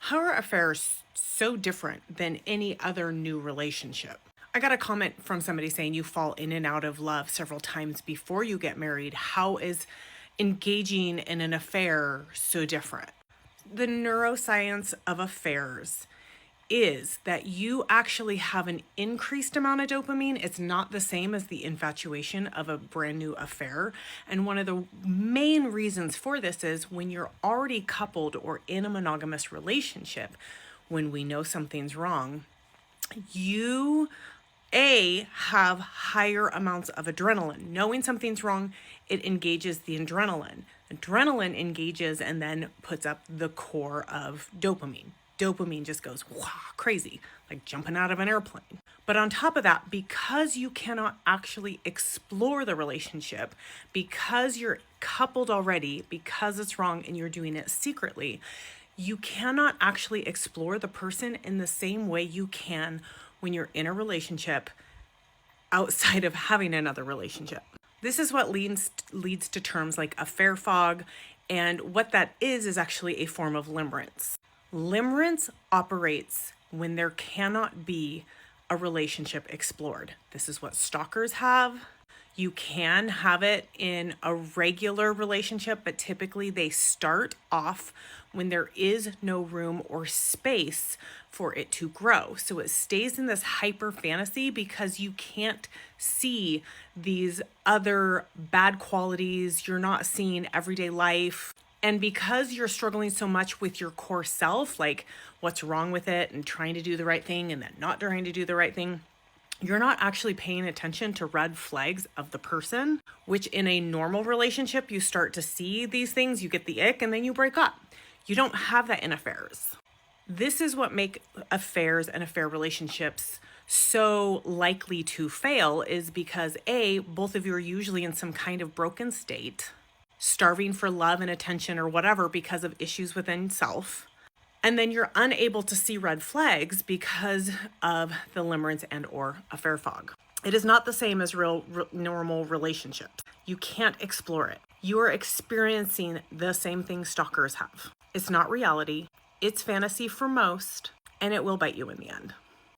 How are affairs so different than any other new relationship? I got a comment from somebody saying you fall in and out of love several times before you get married. How is engaging in an affair so different? The neuroscience of affairs is that you actually have an increased amount of dopamine. It's not the same as the infatuation of a brand new affair. And one of the main reasons for this is when you're already coupled or in a monogamous relationship, when we know something's wrong, you have higher amounts of adrenaline. Knowing something's wrong, it engages the adrenaline. Adrenaline engages and then puts up the core of dopamine. Dopamine just goes wow, crazy, like jumping out of an airplane. But on top of that, because you cannot actually explore the relationship, because you're coupled already, because it's wrong and you're doing it secretly, you cannot actually explore the person in the same way you can when you're in a relationship outside of having another relationship. This is what leads to terms like affair fog, and what that is actually a form of limerence. Limerence operates when there cannot be a relationship explored. This is what stalkers have. You can have it in a regular relationship, but typically they start off when there is no room or space for it to grow. So it stays in this hyper fantasy because you can't see these other bad qualities. You're not seeing everyday life. And because you're struggling so much with your core self, like what's wrong with it and trying to do the right thing and then not trying to do the right thing, you're not actually paying attention to red flags of the person, which in a normal relationship, you start to see these things, you get the ick, and then you break up. You don't have that in affairs. This is what make affairs and affair relationships so likely to fail, is because both of you are usually in some kind of broken state, starving for love and attention or whatever because of issues within self. And then you're unable to see red flags because of the limerence and or affair fog. It is not the same as normal relationships. You can't explore it. You are experiencing the same thing stalkers have. It's not reality. It's fantasy for most, and it will bite you in the end.